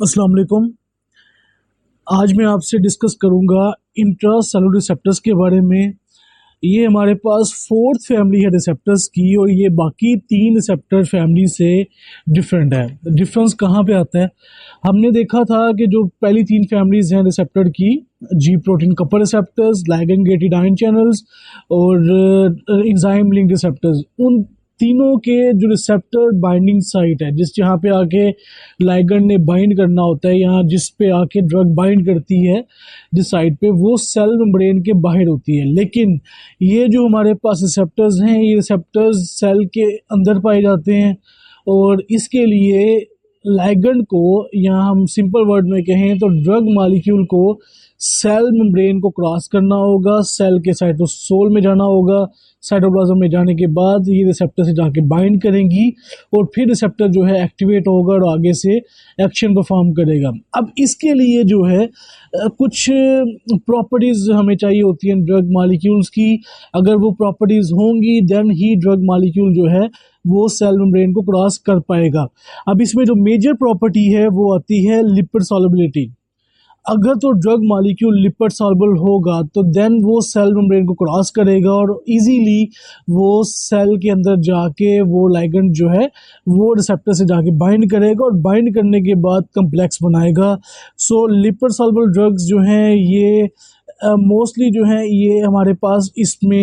अस्सलाम वालेकुम। आज मैं आपसे डिस्कस करूंगा इंट्रा सेलुलर रिसेप्टर्स के बारे में। ये हमारे पास फोर्थ फैमिली है रिसेप्टर्स की और ये बाकी तीन रिसेप्टर फैमिली से डिफरेंट है। डिफरेंस कहाँ पे आता है? हमने देखा था कि जो पहली तीन फैमिलीज हैं रिसेप्टर की, जी protein couple receptors, ligand gated ion channels और एंजाइम लिंक रिसेप्टर्स, उन तीनों के जो रिसेप्टर बाइंडिंग साइट है, जिस जहाँ पे आके लाइगैंड ने बाइंड करना होता है, यहाँ जिस पे आके ड्रग बाइंड करती है जिस साइट पे, वो सेल मेम्ब्रेन के बाहर होती है। लेकिन ये जो हमारे पास रिसेप्टर्स हैं, ये रिसेप्टर्स सेल के अंदर पाए जाते हैं और इसके लिए लाइगैंड को, या हम सिंपल वर्ड में कहें तो ड्रग मॉलिक्यूल को सेल मेम्ब्रेन को क्रॉस करना होगा, सेल के साइटोसोल में जाना होगा। साइटोप्लाज्म में जाने के बाद ये रिसेप्टर से जाके बाइंड करेंगी और फिर रिसेप्टर जो है एक्टिवेट होगा और आगे से एक्शन परफॉर्म करेगा। अब इसके लिए जो है कुछ प्रॉपर्टीज़ हमें चाहिए होती हैं ड्रग मॉलिक्यूल्स की। अगर वो प्रॉपर्टीज़ होंगी देन ही ड्रग मॉलिक्यूल जो है वो सेल मेम्ब्रेन को क्रॉस कर पाएगा। अब इसमें जो मेजर प्रॉपर्टी है वो आती है लिपिड सॉल्युबिलिटी। अगर तो ड्रग मॉलिक्यूल लिपिड सॉल्युबल होगा तो देन वो सेल मेम्ब्रेन को क्रॉस करेगा और इजीली वो सेल के अंदर जाके वो लाइगैंड जो है वो रिसेप्टर से जाके बाइंड करेगा और बाइंड करने के बाद कम्प्लेक्स बनाएगा। सो लिपिड सॉल्युबल ड्रग्स जो हैं ये मोस्टली जो है ये हमारे पास इसमें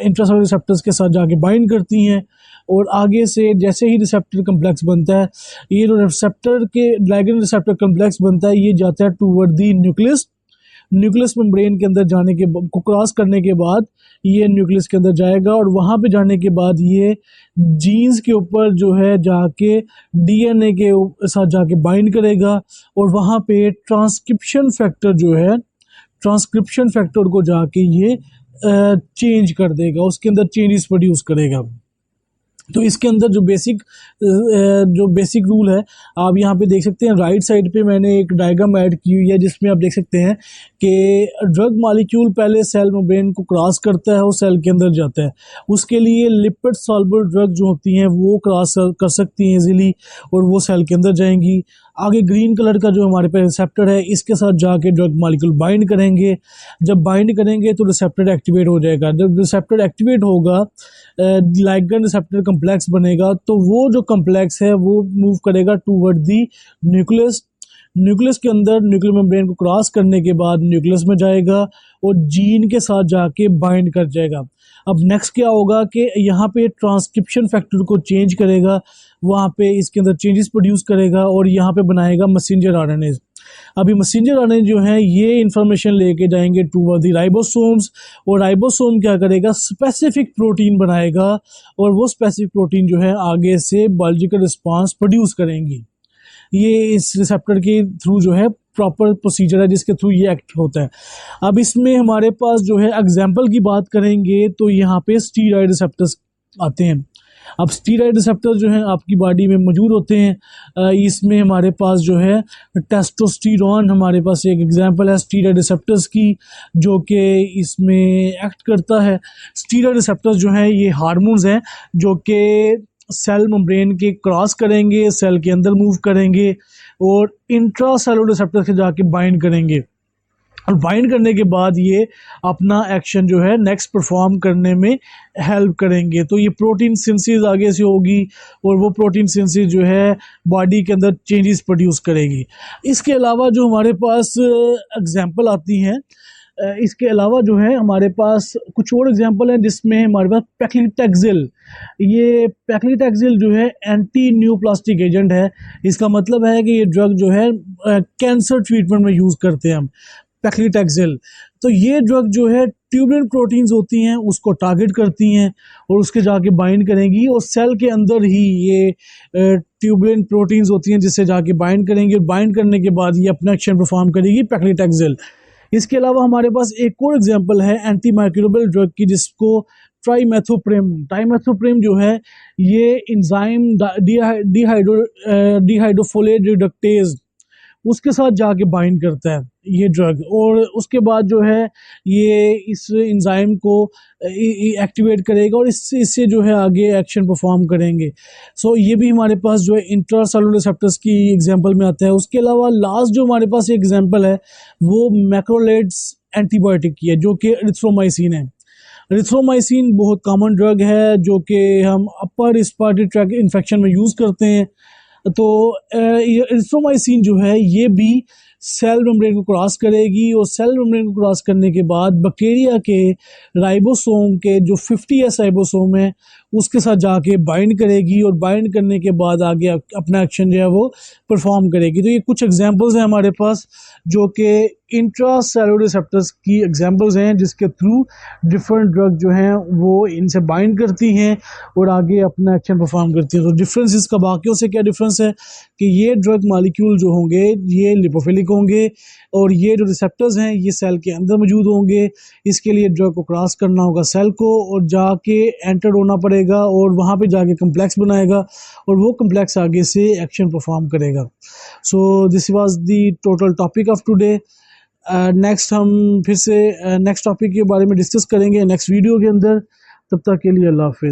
इंट्रासेलुलर रिसेप्टर्स के साथ जाके बाइंड करती हैं और आगे से जैसे ही रिसेप्टर कम्प्लेक्स बनता है, ये जो रिसेप्टर के लाइगैंड रिसेप्टर कम्प्लेक्स बनता है, ये जाता है toward the nucleus. Nucleus membrane के अंदर जाने के को क्रॉस करने के बाद ये न्यूक्लियस के अंदर जाएगा और वहाँ पे जाने के बाद ये जीन्स के ऊपर जो है जाके डीएनए के साथ जाके बाइंड करेगा और वहाँ पे ट्रांसक्रिप्शन फैक्टर जो है, ट्रांसक्रिप्शन फैक्टर को जाके ये चेंज कर देगा, उसके अंदर चेंजेस प्रोड्यूस करेगा। तो इसके अंदर जो बेसिक रूल है आप यहाँ पे देख सकते हैं। राइट साइड पे मैंने एक डायग्राम ऐड की हुई है जिसमें आप देख सकते हैं कि ड्रग मॉलिक्यूल पहले सेल मेम्ब्रेन को क्रॉस करता है और सेल के अंदर जाता है। उसके लिए लिपिड सॉल्युबल ड्रग जो होती हैं वो क्रॉस कर सकती हैं इजीली और वो सेल के अंदर जाएंगी। आगे ग्रीन कलर का जो हमारे पास रिसेप्टर है, इसके साथ जाके ड्रग मॉलिक्यूल बाइंड करेंगे। जब बाइंड करेंगे तो रिसेप्टर एक्टिवेट हो जाएगा। जब रिसेप्टर एक्टिवेट होगा, लाइगैंड रिसेप्टर कम्प्लेक्स बनेगा, तो वो जो कम्प्लेक्स है वो मूव करेगा टूवर्ड दी न्यूक्लियस। न्यूक्लियस के अंदर न्यूक्लियर मेम्ब्रेन को क्रॉस करने के बाद न्यूक्लियस में जाएगा और जीन के साथ जाके बाइंड कर जाएगा। अब नेक्स्ट क्या होगा कि यहाँ पे ट्रांसक्रिप्शन फैक्टर को चेंज करेगा, वहाँ पे इसके अंदर चेंजेस प्रोड्यूस करेगा और यहाँ पे बनाएगा मैसेंजर आरएनए। अभी मैसेंजर आरएनए जो है ये इंफॉर्मेशन लेके जाएंगे टूवर्ड द राइबोसोम्स और राइबोसोम क्या करेगा, स्पेसिफिक प्रोटीन बनाएगा और वो स्पेसिफिक प्रोटीन जो है आगे से बायोलॉजिकल रिस्पांस प्रोड्यूस करेंगी। ये इस रिसेप्टर के थ्रू जो है प्रॉपर प्रोसीजर है जिसके थ्रू ये एक्ट होता है। अब इसमें हमारे पास जो है एग्जाम्पल की बात करेंगे तो यहाँ पे स्टीरॉयड रिसेप्टर्स आते हैं। अब स्टीरॉयड रिसेप्टर जो हैं आपकी बॉडी में मौजूद होते हैं। इसमें हमारे पास जो है टेस्टोस्टेरोन, हमारे पास एक एग्जांपल है स्टीरॉयड रिसेप्टर्स की जो कि इसमें एक्ट करता है। स्टीरॉयड रिसेप्टर्स जो हैं ये हार्मोन्स हैं जो कि सेल मेम्ब्रेन के क्रॉस करेंगे, सेल के अंदर मूव करेंगे और इंट्रासेलुलर रिसेप्टर से जाके बाइंड करेंगे और बाइंड करने के बाद ये अपना एक्शन जो है नेक्स्ट परफॉर्म करने में हेल्प करेंगे। तो ये प्रोटीन सिंथेसिस आगे से होगी और वो प्रोटीन सिंथेसिस जो है बॉडी के अंदर चेंजेस प्रोड्यूस करेगी। इसके अलावा जो हमारे पास एग्जांपल आती हैं, इसके अलावा जो है हमारे पास कुछ और एग्जांपल हैं जिसमें हमारे पास पैक्लिटैक्सिल। ये पैक्लिटैक्सिल जो है एंटी न्यूप्लास्टिक एजेंट है। इसका मतलब है कि ये ड्रग जो है कैंसर ट्रीटमेंट में यूज़ करते हैं हम पैक्लिटैक्सिल। तो ये ड्रग जो है ट्यूबुलिन प्रोटीन्स होती हैं उसको टारगेट करती हैं और उसके जाके बाइंड करेंगी और सेल के अंदर ही ये ट्यूबुलिन प्रोटीन्स होती हैं जिससे जाके बाइंड करेंगी और बाइंड करने के बाद ये अपना एक्शन परफॉर्म करेगी पैक्लिटैक्सिल। इसके अलावा हमारे पास एक और एग्जांपल है एंटी माइक्रोबियल ड्रग की जिसको ट्राइमेथोप्रेम जो है ये एंजाइम डिहाइड्रोफोलेट रिडक्टेज उसके साथ जाके बाइंड करता है। ये ड्रग, और उसके बाद जो है ये इस एंजाइम को एक्टिवेट करेगा और इससे जो है आगे एक्शन परफॉर्म करेंगे। सो ये भी हमारे पास जो है इंट्रासेलुलर रिसेप्टर्स की एग्जांपल में आता है। उसके अलावा लास्ट जो हमारे पास एग्जांपल है वो मैक्रोलेड्स एंटीबायोटिक की है, जो कि एरिथ्रोमाइसिन है। एरिथ्रोमाइसिन बहुत कॉमन ड्रग है जो कि हम अपर रिस्पिरेटरी ट्रैक्ट इन्फेक्शन में यूज़ करते हैं। तो ये एरिथ्रोमाइसिन जो है ये भी सेल मेम्ब्रेन को क्रॉस करेगी, और सेल मेम्ब्रेन को क्रॉस करने के बाद बैक्टीरिया के राइबोसोम के जो 50S राइबोसोम है उसके साथ जाके बाइंड करेगी, और बाइंड करने के बाद आगे अपना एक्शन जो है वो परफॉर्म करेगी। तो ये कुछ एग्जांपल्स हैं हमारे पास जो कि इंट्रासेलुलर रिसेप्टर्स की एग्जांपल्स हैं, जिसके थ्रू डिफरेंट ड्रग जो हैं वो इनसे बाइंड करती हैं और आगे अपना एक्शन परफॉर्म करती हैं। तो डिफरेंस इसका बाकियों से क्या डिफरेंस है कि ये ड्रग मॉलिक्यूल जो होंगे ये लिपोफिलिक होंगे, और ये जो रिसेप्टर्स हैं ये सेल के अंदर मौजूद होंगे। इसके लिए ड्रग को क्रॉस करना होगा सेल को, और जाके एंटर होना पड़ेगा, और वहाँ पे जाके कम्प्लेक्स बनाएगा, और वो कम्प्लेक्स आगे से एक्शन परफॉर्म करेगा। So this was the total topic of today. Next हम फिर से नेक्स्ट टॉपिक के बारे में डिस्कस करेंगे नेक्स्ट वीडियो के अंदर। तब तक के लिए अल्लाह हाफिज़।